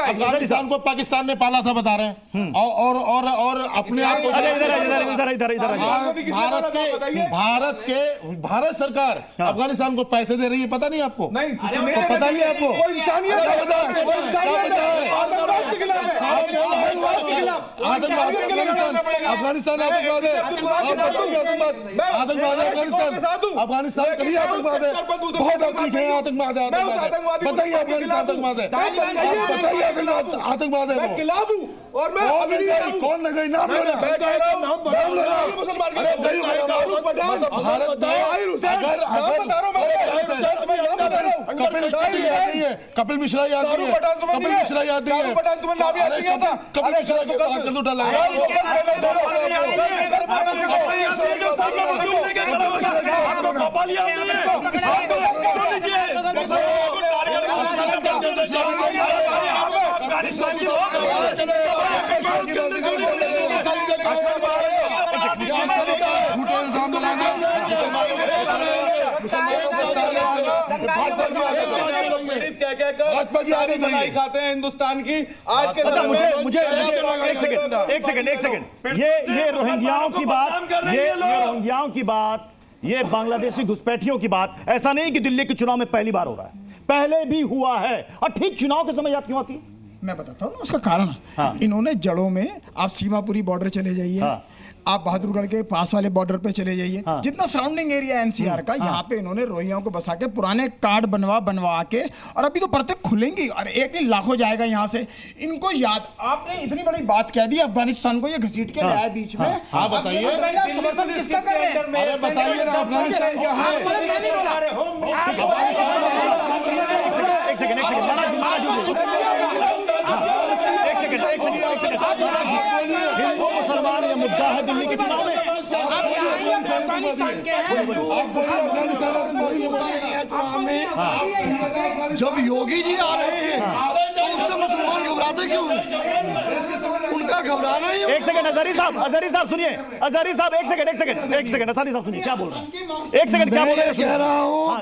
अफगानिस्तान को पाकिस्तान ने पाला था बता रहे हैं, और अपने आप को भारत सरकार अफगानिस्तान को पैसे दे रही है, पता नहीं आपको? नहीं पता नहीं आपको? अफगानिस्तान आतंकवाद है, आतंकवाद है अफगानिस्तान कहीं आतंकवाद है, बहुत आतंकवाद है, बताइए अफगानिस्तान आतंकवाद है, बताइए आतंकवाद है और मैं कौन लगा नाम लेना, कपिल मिश्रा याद नहीं है, कपिल मिश्रा याद नहीं है, कपिल मिश्रा के बात कर दो डाला खाते हैं हिंदुस्तान की आज के मुझे एक सेकंड ये रोहिंग्याओं की बात, ये रोहिंग्याओं की बात, ये बांग्लादेशी घुसपैठियों की बात, ऐसा नहीं कि दिल्ली के चुनाव में पहली बार हो रहा है, पहले भी हुआ है। और ठीक चुनाव के समय याद क्यों आती है? मैं बताता हूँ ना उसका कारण। इन्होंने जड़ों में, आप सीमापुरी बॉर्डर चले जाइए, आप बहादुरगढ़ के पास वाले बॉर्डर पे चले जाइए, जितना सराउंडिंग एरिया एनसीआर का, यहाँ पे इन्होंने रोहिंग्याओं को बसा के पुराने कार्ड बनवा के, और अभी तो परतें खुलेंगी और एक नहीं लाखों जाएगा यहाँ से। इनको याद, आपने इतनी बड़ी बात कह दी, अफगानिस्तान को ये घसीट के लाया बीच में। हाँ बताइए, समर्थन किसका कर रहे हैं? अरे बताइए ना अफगानिस्तान क्या है? एक सेकंड हिंदू मुसलमान ये मुद्दा है दिल्ली के चुनाव में। जब योगी जी आ रहे हैं तो उससे मुसलमान घबराते क्यों? उनका घबराना ही। एक सेकंड अजहरी साहब सुनिए, अजहरी साहब एक सेकंड अजहरी साहब सुनिए क्या बोल रहे हैं, एक सेकंड क्या बोल रहे हैं? कह रहा हूँ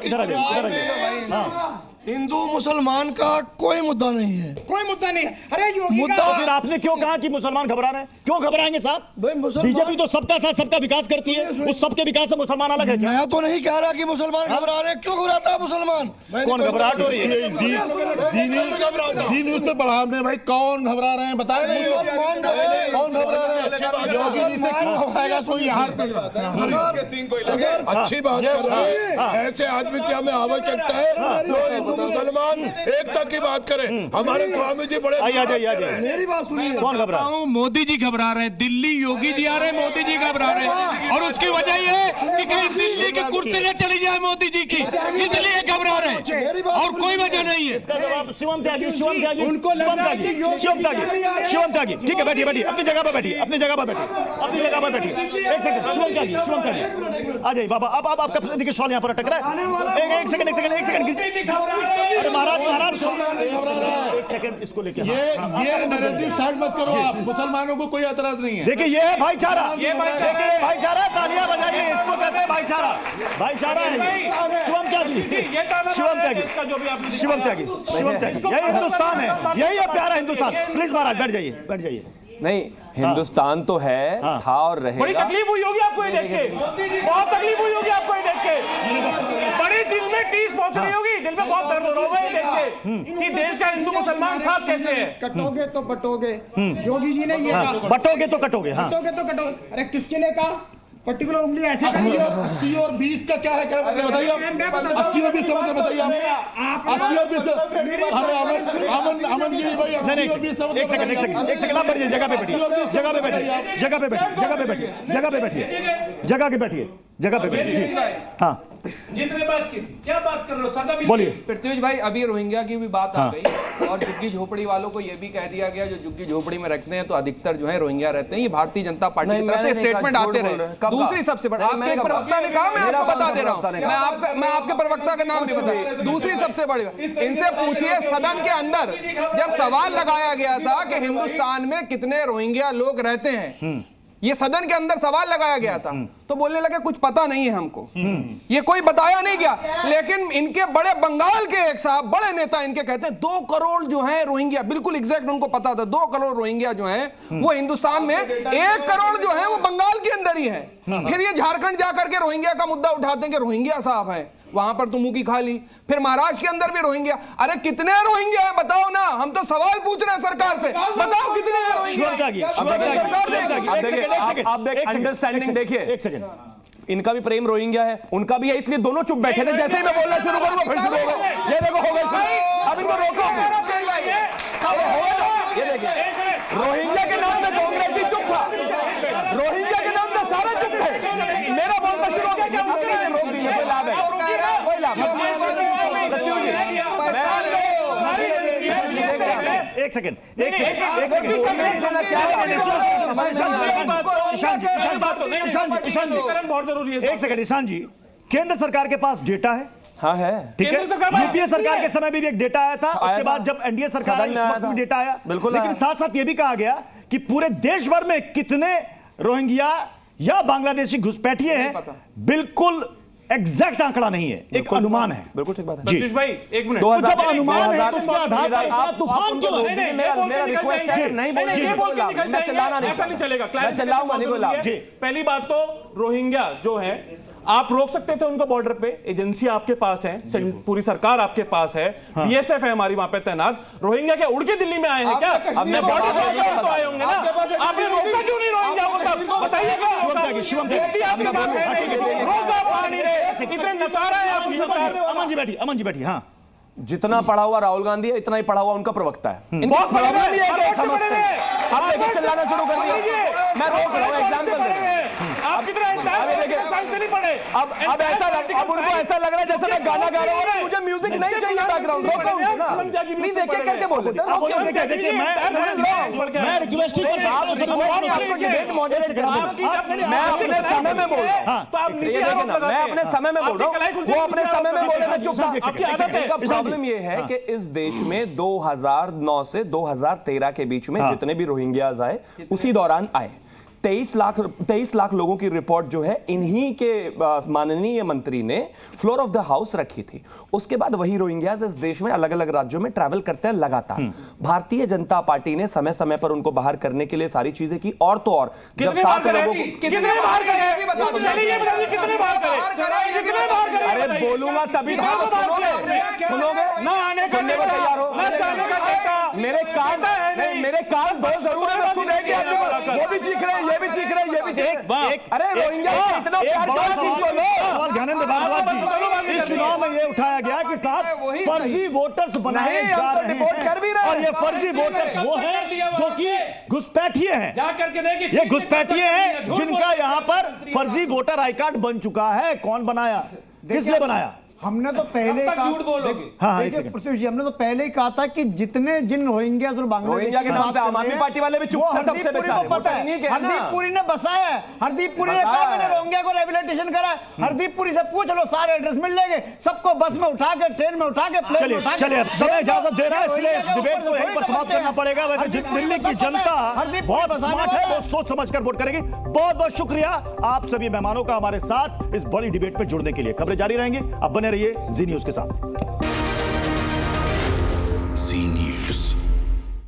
हिंदू मुसलमान का कोई मुद्दा नहीं है, कोई मुद्दा नहीं है। अरे मुद्दा फिर आपने क्यों कहा कि मुसलमान घबरा रहे हैं? क्यों घबराएंगे साहब? बीजेपी तो सबका साथ सबका विकास करती है, उस सबके विकास से मुसलमान अलग है क्या? मैं तो नहीं कह रहा कि मुसलमान घबरा रहे हैं। क्यों घबराता है मुसलमान? कौन घबराहट हो रही है? जी न्यूज़ पे बढ़ा आपने भाई, कौन घबरा रहे हैं बताए नहीं, कौन घबरा रहे हैं? योगी जी से क्यों घबराएगा कोई? यहाँ अच्छी बात कर रहे हैं, ऐसे आदमी की हमें आवश्यकता है। मुसलमान एकता की बात करें, हमारे स्वामी जी बड़े। मेरी बात सुनिए, कौन घबरा? मोदी जी घबरा रहे हैं, दिल्ली योगी जी आ रहे हैं, मोदी जी घबरा रहे हैं, और उसकी वजह ये है कि कहीं दिल्ली की कुर्सी न चली जाए मोदी जी की, इसलिए घबरा रहे हैं, और कोई वजह नहीं है। शिवम त्यागी ठीक है, बैठिए अपनी जगह पर बैठिए, एक सेकंड शिवम त्यागी आ जाइए बाबा। अब आपका देखिए शॉल यहाँ पर अटक रहा है। एक सेकंड अरे महाराज एक सेकंड इसको लेके, ये नैरेटिव साइड मत करो आप, मुसलमानों को कोई एतराज नहीं है। देखिए ये है भाईचारा, भाईचारा, तालियां बजाइए, इसको कहते हैं भाईचारा है। शिवम त्यागी यही हिंदुस्तान है, यही है प्यारा हिंदुस्तान। प्लीज महाराज बैठ जाइए। नहीं, हिंदुस्तान तो है, था और रहेगा। बड़ी तकलीफ हुई होगी आपको ये देख के, बहुत तकलीफ हुई होगी आपको ये देख के, बड़ी दिल में टीस पहुंच रही होगी, दिल में बहुत दर्द हो रहा होगा ये देख के कि देश का हिंदू मुसलमान साथ कैसे है। कटोगे तो बटोगे, योगी जी ने ये कहा, बटोगे तो कटोगे। अरे किसके लिए कहा? पर्टिकुलर उंगली ऐसे 80 और 20 का क्या है, क्या बताइए आप? 80 और 20 समझ बताइए आप। 80 और 20 अरे अमन गिरी भाई, 80 और 20 समझ। एक सेकंड आप बैठिए, जगह पे बैठिए, जगह पे बैठिए। हाँ जिसने बात की थी, क्या बात कर रहे हो? सदा भी बोलिए। पृथ्वीज भाई, अभी रोहिंग्या की भी बात आ गई, और झुग्गी झोपड़ी वालों को यह भी कह दिया गया जो झुग्गी झोपड़ी में रखते हैं तो अधिकतर जो है रोहिंग्या रहते हैं। ये भारतीय जनता पार्टी की तरफ से स्टेटमेंट आते रहे। दूसरी सबसे बड़ी, आपके प्रवक्ता ने कहा, मैं आपको बता दे रहा हूँ, मैं आपके प्रवक्ता का नाम नहीं बता। दूसरी सबसे बड़ी, इनसे पूछिए सदन के अंदर जब सवाल लगाया गया था कि हिंदुस्तान में कितने रोहिंग्या लोग रहते हैं, ये सदन के अंदर सवाल लगाया गया था तो बोलने लगे कुछ पता नहीं है हमको, ये कोई बताया नहीं गया। लेकिन इनके बड़े बंगाल के एक साहब बड़े नेता इनके कहते हैं 2 करोड़ जो है रोहिंग्या, बिल्कुल एग्जैक्ट उनको पता था 2 करोड़ रोहिंग्या जो है वो हिंदुस्तान में, 1 करोड़ जो है वो बंगाल के अंदर ही है। फिर ये झारखंड जाकर के रोहिंग्या का मुद्दा उठाते हैं कि रोहिंग्या साहब है, वहां पर तो मुंह की खा ली। फिर महाराष्ट्र के अंदर भी रोहिंग्या, अरे कितने रोहिंग्या है बताओ ना, हम तो सवाल पूछ रहे हैं सरकार से, बताओ कितने रोहिंग्या। आप देखिए अंडरस्टैंडिंग देखिए, एक सेकंड, इनका भी प्रेम रोहिंग्या है, उनका भी है, इसलिए दोनों चुप बैठे थे। जैसे ही मैं बोलना शुरू करूंगा फिर शुरू होगा। ये देखो हो गया, अब इनको रोको। ये देखिए रोहिंग्या के नाम से कांग्रेस ही चुप था, रोहिंग्या के नाम से सारे चुप थे। मेरा बोलना शुरू हो गया, क्या रोक दिया? कोई लाभ है? कोई लाभ? एक सेकंड, ईशान जी, केंद्र सरकार के पास डेटा है। हाँ है, ठीक है। यूपीए सरकार के समय भी एक डेटा आया था, उसके बाद जब एनडीए सरकार आई उस वक्त भी डेटा आया, बिल्कुल। लेकिन साथ साथ ये भी कहा गया कि पूरे देश भर में कितने रोहिंग्या या बांग्लादेशी घुसपैठिए हैं, बिल्कुल एग्जैक्ट आंकड़ा नहीं है, एक अनुमान है। बिल्कुल ठीक बात है जगदीश भाई, एक मिनट, तो जब अनुमान है तो उसके आधार पर आप तूफान क्यों? मेरा रिक्वेस्ट है, नहीं बोलिए, ऐसा नहीं चलेगा। नहीं। पहली बात तो रोहिंग्या जो है आप रोक सकते थे उनको बॉर्डर पे, एजेंसी आपके पास है, पूरी सरकार आपके पास है, बीएसएफ है हमारी वहां पे तैनात। रोहिंग्या क्या उड़ के दिल्ली में आए हैं क्या? अपने बॉर्डर पे तो आए होंगे ना, आपने रोका क्यों नहीं रोहिंग्या को? तब बताइएगा, रोका पानी रे, इतने नकारा है आपकी सरकार। अमन जी बैठी, हाँ। जितना पढ़ा हुआ राहुल गांधी है, इतना ही पढ़ा हुआ उनका प्रवक्ता है। बहुत चिल्लाना शुरू कर दिया, मैं रोक रहा हूं एग्जाम्पल। आप कितना नहीं पढ़े? अब ऐसा उनको ऐसा लग रहा है जैसे मैं गाना गा रहा हूँ, मुझे म्यूजिक नहीं चाहिए बैकग्राउंड। प्लीज एक एक करके बोल देते हैं। मैं रिक्वेस्ट मैं अपने समय में बोल रहा हूँ, मैं अपने समय में बोल रहा हूँ, वो अपने समय में बोल रहे हैं, चुप। प्रॉब्लम ये है कि इस देश में 2009 से 2013 के बीच में जितने भी रोहिंग्याज आए उसी दौरान आए। 23 लाख लोगों की रिपोर्ट जो है इन्हीं के माननीय मंत्री ने फ्लोर ऑफ द हाउस रखी थी। उसके बाद वही रोहिंग्याज इस देश में अलग अलग राज्यों में ट्रैवल करते हैं लगातार। भारतीय जनता पार्टी ने समय समय पर उनको बाहर करने के लिए सारी चीजें की, और तो और जब 7 लोगों को अरे बोलूंगा तभी सुनोगे ना, आने को तैयार हो। मेरे कान दो जरूर है, वो भी चीख रहे हैं, ये भी चीख रहे हैं, ये भी चीख। अरे रोहिंग्या इतना प्यार क्यों चीज को लो? ज्ञानेंद्र भारद्वाज जी, इस चुनाव में ये उठाया गया कि साहब फर्जी वोटर्स बनाए जा रहे हैं, और ये फर्जी वोटर्स वो हैं जो कि घुसपैठिए हैं। ये घुसपैठिए हैं जिनका यहाँ पर फर्जी वोटर आई कार्ड बन चुका है। कौन बनाया, किसने बनाया? हमने तो पहले देखिए पृथ्वी जी, हमने तो पहले ही कहा था कि जिन रोहिंग्या और बांग्लादेश के नाम पे आम आदमी पार्टी वाले भी चुप थे, हरदीप पुरी को पता है, हरदीप पुरी ने बसाया है, हरदीप पुरी ने कहा मैंने रोहिंग्या को रिहैबिलिटेशन करा। हरदीप पुरी से पूछ लो, सारे एड्रेस मिल जाएंगे सबको, बस में उठा के, ट्रेन में उठा के, प्लेन में उठा के। चलिए समय इजाजत दे रहा है, इसलिए इस डिबेट को यहीं पर समाप्त करना पड़ेगा। वैसे दिल्ली की जनता बहुत स्मार्ट है, वो सोच समझकर वोट करेगी। बहुत बहुत शुक्रिया आप सभी मेहमानों का हमारे साथ इस बड़ी डिबेट में जुड़ने के लिए। खबरें जारी रहेंगी, अब बने रहिए जी न्यूज के साथ।